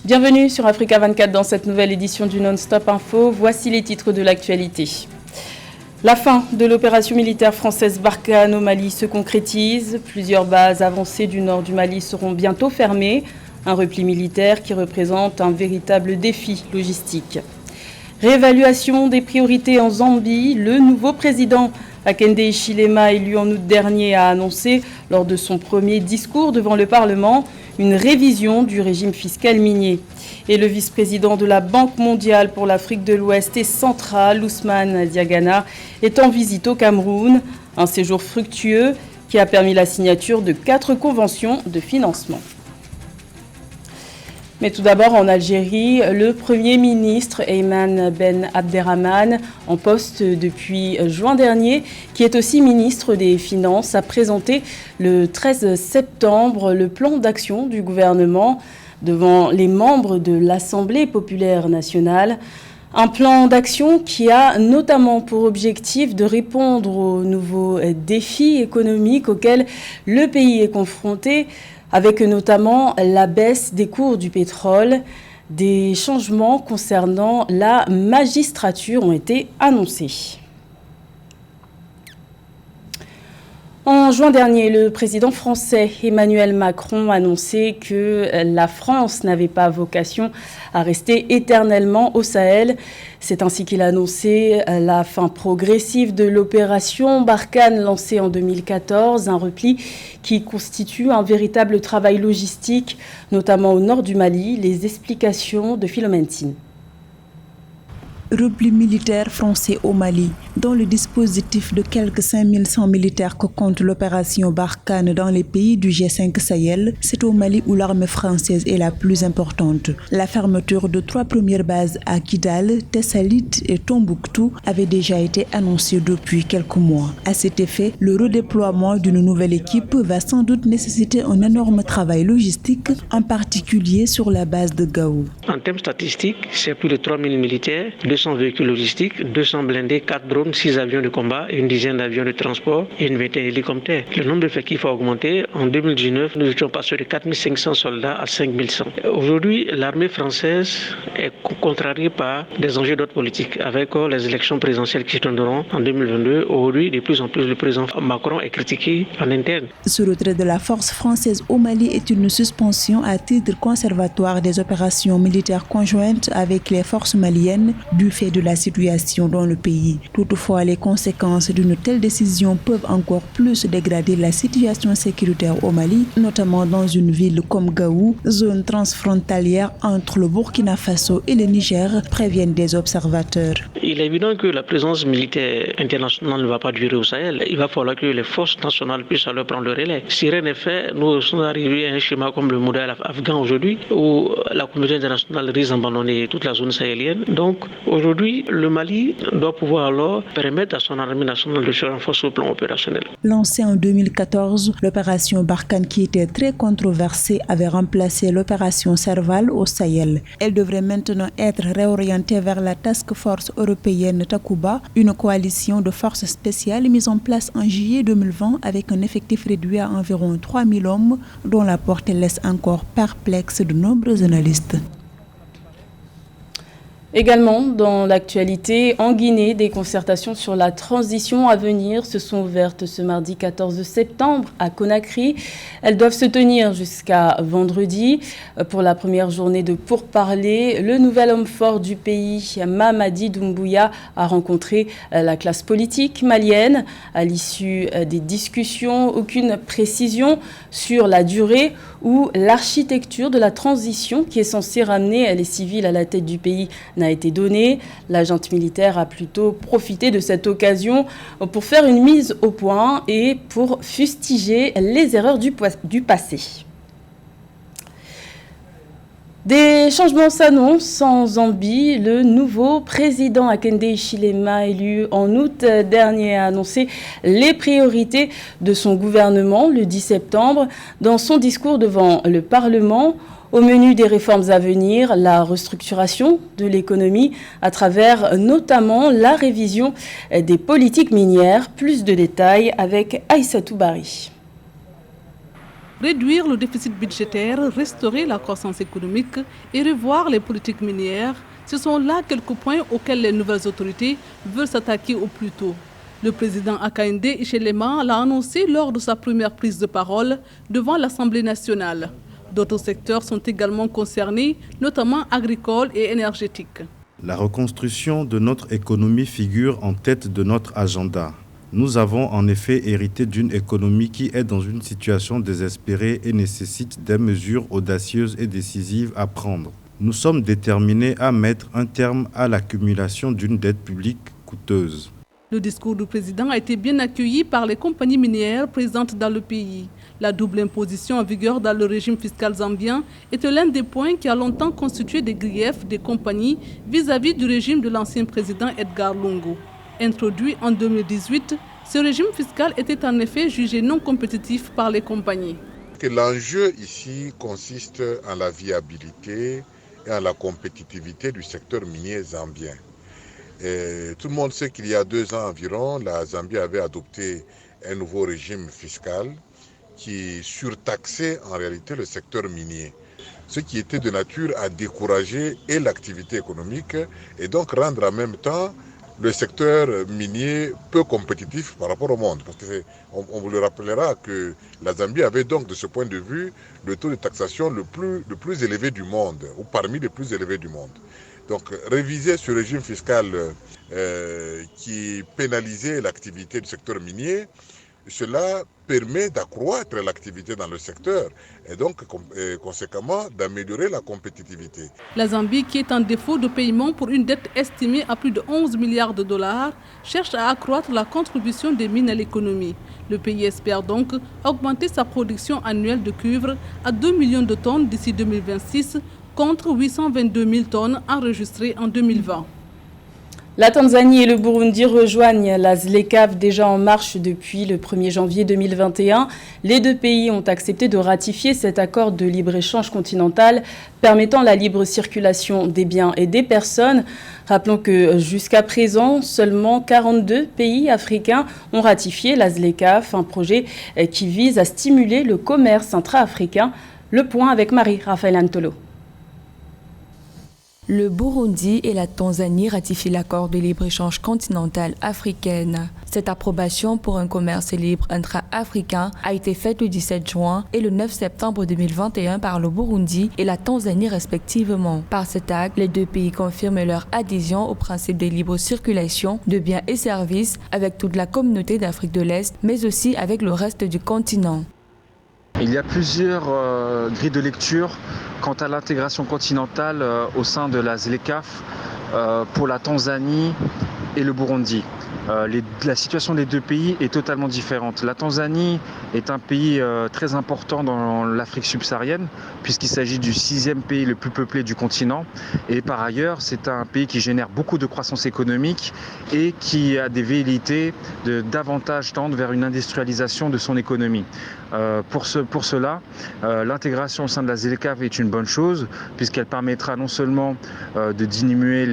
Bienvenue sur Africa 24 dans cette nouvelle édition du Non-Stop Info. Voici les titres de l'actualité. La fin de l'opération militaire française Barkhane au Mali se concrétise. Plusieurs bases avancées du nord du Mali seront bientôt fermées. Un repli militaire qui représente un véritable défi logistique. Réévaluation des priorités en Zambie. Le nouveau président Hakainde Hichilema, élu en août dernier, a annoncé lors de son premier discours devant le Parlement une révision du régime fiscal minier. Et le vice-président de la Banque mondiale pour l'Afrique de l'Ouest et centrale, Ousmane Diagana, est en visite au Cameroun. Un séjour fructueux qui a permis la signature de 4 conventions de financement. Mais tout d'abord, en Algérie, le Premier ministre Ayman Ben Abderrahmane, en poste depuis juin dernier, qui est aussi ministre des Finances, a présenté le 13 septembre le plan d'action du gouvernement devant les membres de l'Assemblée populaire nationale. Un plan d'action qui a notamment pour objectif de répondre aux nouveaux défis économiques auxquels le pays est confronté, avec notamment la baisse des cours du pétrole. Des changements concernant la magistrature ont été annoncés. En juin dernier, le président français Emmanuel Macron a annoncé que la France n'avait pas vocation à rester éternellement au Sahel. C'est ainsi qu'il a annoncé la fin progressive de l'opération Barkhane lancée en 2014, un repli qui constitue un véritable travail logistique, notamment au nord du Mali. Les explications de Philomène Tine. Repli militaire français au Mali. Dans le dispositif de quelques 5100 militaires que compte l'opération Barkhane dans les pays du G5 Sahel, c'est au Mali où l'armée française est la plus importante. La fermeture de 3 premières bases à Kidal, Tessalit et Tombouctou avait déjà été annoncée depuis quelques mois. À cet effet, le redéploiement d'une nouvelle équipe va sans doute nécessiter un énorme travail logistique, en particulier sur la base de Gao. En termes statistiques, c'est plus de 3000 militaires, 200 véhicules logistiques, 200 blindés, 4 drones, 6 avions de combat, une dizaine d'avions de transport et une vingtaine d'hélicoptères. Le nombre d'effectifs a augmenté. En 2019, nous étions passés de 4500 soldats à 5100. Aujourd'hui, l'armée française est contrariée par des enjeux d'ordre politique avec les élections présidentielles qui se donneront en 2022. Aujourd'hui, de plus en plus, le président Macron est critiqué en interne. Ce retrait de la force française au Mali est une suspension à titre conservatoire des opérations militaires conjointes avec les forces maliennes du fait de la situation dans le pays. Toutefois, les conséquences d'une telle décision peuvent encore plus dégrader la situation sécuritaire au Mali, notamment dans une ville comme Gao, zone transfrontalière entre le Burkina Faso et le Niger, préviennent des observateurs. Il est évident que la présence militaire internationale ne va pas durer au Sahel. Il va falloir que les forces nationales puissent alors prendre le relais. Si rien n'est fait, nous sommes arrivés à un schéma comme le modèle afghan aujourd'hui, où la communauté internationale risque d'abandonner toute la zone sahélienne. Donc aujourd'hui, le Mali doit pouvoir alors permettre à son armée nationale de se renforcer au plan opérationnel. Lancée en 2014, l'opération Barkhane, qui était très controversée, avait remplacé l'opération Serval au Sahel. Elle devrait maintenant être réorientée vers la Task Force européenne Takuba, une coalition de forces spéciales mise en place en juillet 2020 avec un effectif réduit à environ 3000 hommes, dont la portée laisse encore perplexe de nombreux analystes. Également, dans l'actualité, en Guinée, des concertations sur la transition à venir se sont ouvertes ce mardi 14 septembre à Conakry. Elles doivent se tenir jusqu'à vendredi. Pour la première journée de pourparlers, le nouvel homme fort du pays, Mamadi Doumbouya, a rencontré la classe politique malienne. À l'issue des discussions, aucune précision sur la durée ou l'architecture de la transition qui est censée ramener les civils à la tête du pays n'a été donnée. La junte militaire a plutôt profité de cette occasion pour faire une mise au point et pour fustiger les erreurs du passé. Des changements s'annoncent en Zambie. Le nouveau président Hakainde Hichilema, élu en août dernier, a annoncé les priorités de son gouvernement le 10 septembre. Dans son discours devant le Parlement, au menu des réformes à venir, la restructuration de l'économie à travers notamment la révision des politiques minières. Plus de détails avec Aïssatou Bari. Réduire le déficit budgétaire, restaurer la croissance économique et revoir les politiques minières, ce sont là quelques points auxquels les nouvelles autorités veulent s'attaquer au plus tôt. Le président Hakainde Hichilema l'a annoncé lors de sa première prise de parole devant l'Assemblée nationale. D'autres secteurs sont également concernés, notamment agricoles et énergétiques. La reconstruction de notre économie figure en tête de notre agenda. Nous avons en effet hérité d'une économie qui est dans une situation désespérée et nécessite des mesures audacieuses et décisives à prendre. Nous sommes déterminés à mettre un terme à l'accumulation d'une dette publique coûteuse. Le discours du président a été bien accueilli par les compagnies minières présentes dans le pays. La double imposition en vigueur dans le régime fiscal zambien était l'un des points qui a longtemps constitué des griefs des compagnies vis-à-vis du régime de l'ancien président Edgar Lungu. Introduit en 2018, ce régime fiscal était en effet jugé non compétitif par les compagnies. L'enjeu ici consiste en la viabilité et en la compétitivité du secteur minier zambien. Et tout le monde sait qu'il y a 2 ans environ, la Zambie avait adopté un nouveau régime fiscal qui surtaxait en réalité le secteur minier, ce qui était de nature à décourager et l'activité économique et donc rendre en même temps le secteur minier peu compétitif par rapport au monde. Parce qu'on vous le rappellera que la Zambie avait donc de ce point de vue le taux de taxation le plus élevé du monde, ou parmi les plus élevés du monde. Donc réviser ce régime fiscal qui pénalisait l'activité du secteur minier, cela permet d'accroître l'activité dans le secteur et donc conséquemment d'améliorer la compétitivité. La Zambie, qui est en défaut de paiement pour une dette estimée à plus de 11 milliards de dollars, cherche à accroître la contribution des mines à l'économie. Le pays espère donc augmenter sa production annuelle de cuivre à 2 millions de tonnes d'ici 2026 contre 822 000 tonnes enregistrées en 2020. La Tanzanie et le Burundi rejoignent la ZLECAf déjà en marche depuis le 1er janvier 2021. Les 2 pays ont accepté de ratifier cet accord de libre-échange continental permettant la libre circulation des biens et des personnes. Rappelons que jusqu'à présent, seulement 42 pays africains ont ratifié la ZLECAf, un projet qui vise à stimuler le commerce intra-africain. Le point avec Marie-Raphaël Antolo. Le Burundi et la Tanzanie ratifient l'accord de libre-échange continental africain. Cette approbation pour un commerce libre intra-africain a été faite le 17 juin et le 9 septembre 2021 par le Burundi et la Tanzanie respectivement. Par cet acte, les 2 pays confirment leur adhésion au principe de libre circulation de biens et services avec toute la communauté d'Afrique de l'Est, mais aussi avec le reste du continent. Il y a plusieurs grilles de lecture quant à l'intégration continentale au sein de la ZLECAf pour la Tanzanie et le Burundi. La situation des 2 pays est totalement différente. La Tanzanie est un pays très important dans l'Afrique subsaharienne puisqu'il s'agit du 6e pays le plus peuplé du continent. Et par ailleurs, c'est un pays qui génère beaucoup de croissance économique et qui a des velléités de davantage tendre vers une industrialisation de son économie. Pour cela, l'intégration au sein de la ZLECAf est une bonne chose puisqu'elle permettra non seulement de diminuer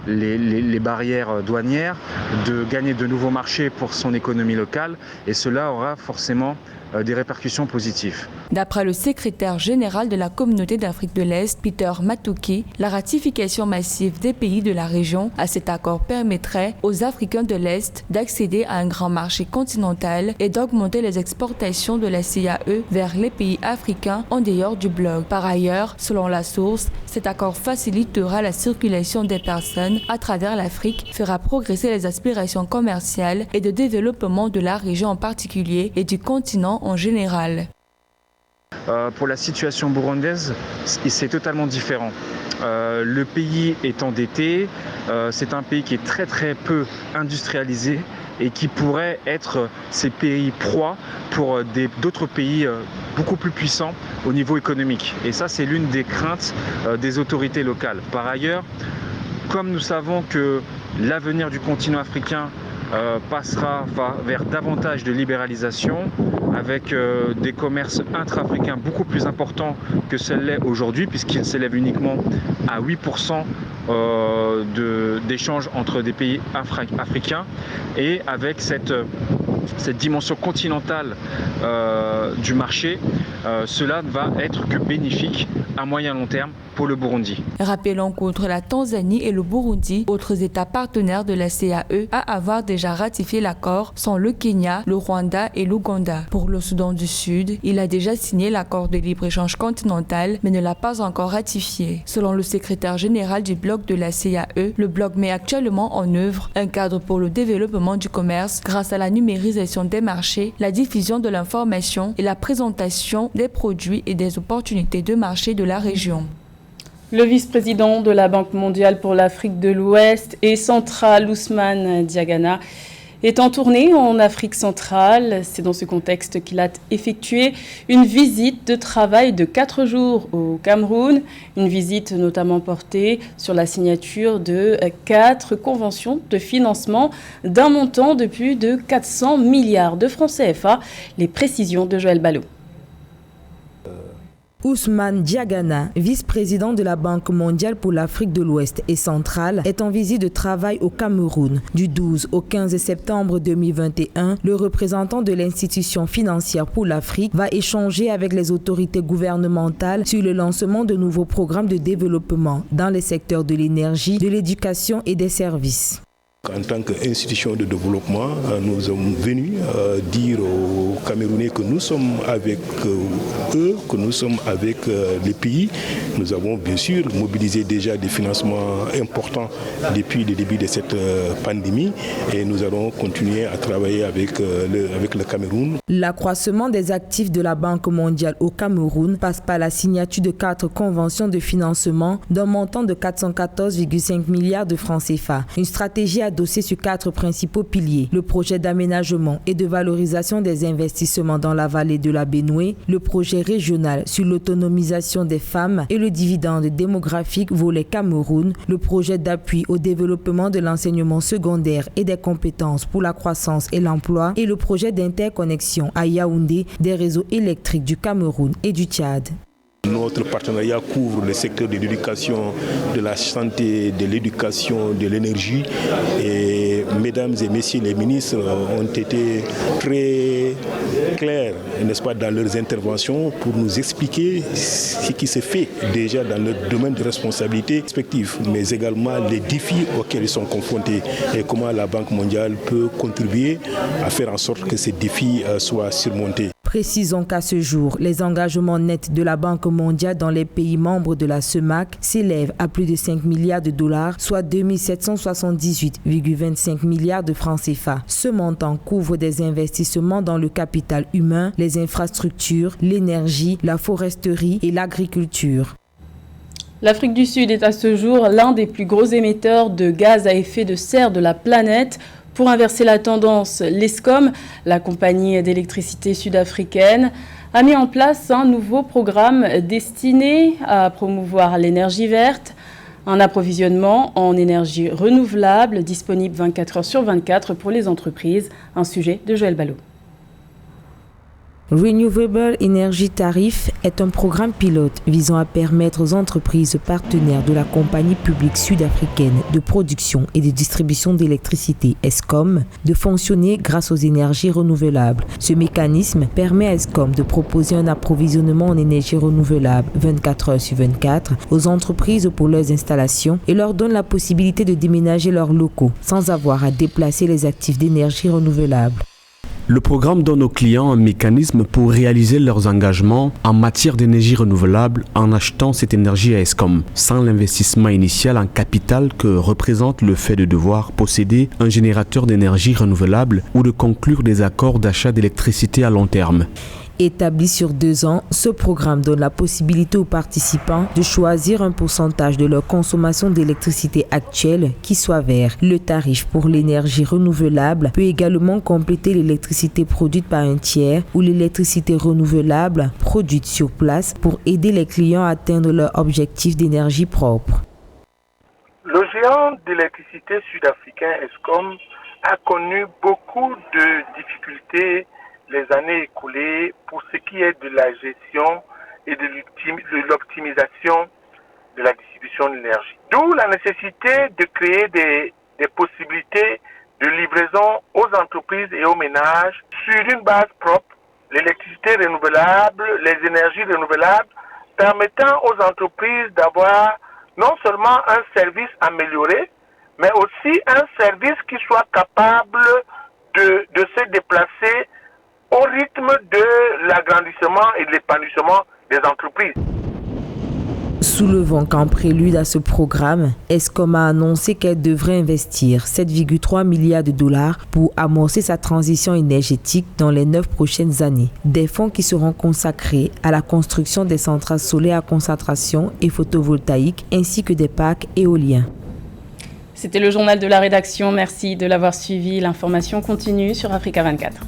les barrières douanières, de gagner de nouveaux marchés pour son économie locale et cela aura forcément des répercussions positives. D'après le secrétaire général de la communauté d'Afrique de l'Est, Peter Matuki, la ratification massive des pays de la région à cet accord permettrait aux Africains de l'Est d'accéder à un grand marché continental et d'augmenter les exportations de la CAE vers les pays africains en dehors du bloc. Par ailleurs, selon la source, cet accord facilitera la circulation des personnes à travers l'Afrique, fera progresser les aspirations commerciales et de développement de la région en particulier et du continent en général. Pour la situation burundaise, c'est totalement différent. Le pays est endetté, c'est un pays qui est très très peu industrialisé et qui pourrait être ces pays proies pour d'autres pays beaucoup plus puissants au niveau économique. Et ça, c'est l'une des craintes des autorités locales. Par ailleurs, comme nous savons que l'avenir du continent africain passera vers davantage de libéralisation avec des commerces intra-africains beaucoup plus importants que celle-là aujourd'hui puisqu'il s'élève uniquement à 8% d'échanges entre des pays africains et avec cette cette dimension continentale du marché, cela ne va être que bénéfique à moyen long terme pour le Burundi. Rappelons qu'outre la Tanzanie et le Burundi, autres États partenaires de la CAE à avoir déjà ratifié l'accord sont le Kenya, le Rwanda et l'Ouganda. Pour le Soudan du Sud, il a déjà signé l'accord de libre-échange continental mais ne l'a pas encore ratifié. Selon le secrétaire général du bloc de la CAE, le bloc met actuellement en œuvre un cadre pour le développement du commerce grâce à la numérisation des marchés, la diffusion de l'information et la présentation des produits et des opportunités de marché de la région. Le vice-président de la Banque mondiale pour l'Afrique de l'Ouest et centrale, Ousmane Diagana, est en tournée en Afrique centrale. C'est dans ce contexte qu'il a effectué une visite de travail de 4 jours au Cameroun. Une visite notamment portée sur la signature de 4 conventions de financement d'un montant de plus de 400 milliards de francs CFA. Les précisions de Joël Ballot. Ousmane Diagana, vice-président de la Banque mondiale pour l'Afrique de l'Ouest et centrale, est en visite de travail au Cameroun. Du 12 au 15 septembre 2021, le représentant de l'institution financière pour l'Afrique va échanger avec les autorités gouvernementales sur le lancement de nouveaux programmes de développement dans les secteurs de l'énergie, de l'éducation et des services. En tant qu'institution de développement, nous sommes venus dire aux Camerounais que nous sommes avec eux, que nous sommes avec les pays. Nous avons bien sûr mobilisé déjà des financements importants depuis le début de cette pandémie et nous allons continuer à travailler avec le Cameroun. L'accroissement des actifs de la Banque mondiale au Cameroun passe par la signature de 4 conventions de financement d'un montant de 414,5 milliards de francs CFA. Une stratégie adossée sur 4 principaux piliers: le projet d'aménagement et de valorisation des investissements dans la vallée de la Benoué, le projet régional sur l'autonomisation des femmes et le dividende démographique volet Cameroun, le projet d'appui au développement de l'enseignement secondaire et des compétences pour la croissance et l'emploi et le projet d'interconnexion à Yaoundé des réseaux électriques du Cameroun et du Tchad. Notre partenariat couvre le secteur de l'éducation, de la santé, de l'éducation, de l'énergie. Et mesdames et messieurs les ministres ont été très clairs, n'est-ce pas, dans leurs interventions pour nous expliquer ce qui se fait déjà dans leur domaine de responsabilité respectif, mais également les défis auxquels ils sont confrontés et comment la Banque mondiale peut contribuer à faire en sorte que ces défis soient surmontés. Précisons qu'à ce jour, les engagements nets de la Banque mondiale dans les pays membres de la CEMAC s'élèvent à plus de 5 milliards de dollars, soit 2778,25 milliards de francs CFA. Ce montant couvre des investissements dans le capital humain, les infrastructures, l'énergie, la foresterie et l'agriculture. L'Afrique du Sud est à ce jour l'un des plus gros émetteurs de gaz à effet de serre de la planète. Pour inverser la tendance, l'Eskom, la compagnie d'électricité sud-africaine, a mis en place un nouveau programme destiné à promouvoir l'énergie verte, un approvisionnement en énergie renouvelable disponible 24 heures sur 24 pour les entreprises. Un sujet de Joël Ballot. Renewable Energy Tariff est un programme pilote visant à permettre aux entreprises partenaires de la compagnie publique sud-africaine de production et de distribution d'électricité Eskom de fonctionner grâce aux énergies renouvelables. Ce mécanisme permet à Eskom de proposer un approvisionnement en énergie renouvelable 24 heures sur 24 aux entreprises pour leurs installations et leur donne la possibilité de déménager leurs locaux sans avoir à déplacer les actifs d'énergie renouvelable. Le programme donne aux clients un mécanisme pour réaliser leurs engagements en matière d'énergie renouvelable en achetant cette énergie à Eskom, sans l'investissement initial en capital que représente le fait de devoir posséder un générateur d'énergie renouvelable ou de conclure des accords d'achat d'électricité à long terme. Établi sur 2 ans, ce programme donne la possibilité aux participants de choisir un pourcentage de leur consommation d'électricité actuelle qui soit vert. Le tarif pour l'énergie renouvelable peut également compléter l'électricité produite par un tiers ou l'électricité renouvelable produite sur place pour aider les clients à atteindre leur objectif d'énergie propre. Le géant d'électricité sud-africain Eskom a connu beaucoup de difficultés les années écoulées pour ce qui est de la gestion et de l'optimisation de la distribution de l'énergie. D'où la nécessité de créer des possibilités de livraison aux entreprises et aux ménages sur une base propre, l'électricité renouvelable, les énergies renouvelables, permettant aux entreprises d'avoir non seulement un service amélioré, mais aussi un service qui soit capable de se déplacer au rythme de l'agrandissement et de l'épanouissement des entreprises. Soulevant qu'en prélude à ce programme, Eskom a annoncé qu'elle devrait investir 7,3 milliards de dollars pour amorcer sa transition énergétique dans les 9 prochaines années. Des fonds qui seront consacrés à la construction des centrales solaires à concentration et photovoltaïques ainsi que des parcs éoliens. C'était le journal de la rédaction. Merci de l'avoir suivi. L'information continue sur Africa 24.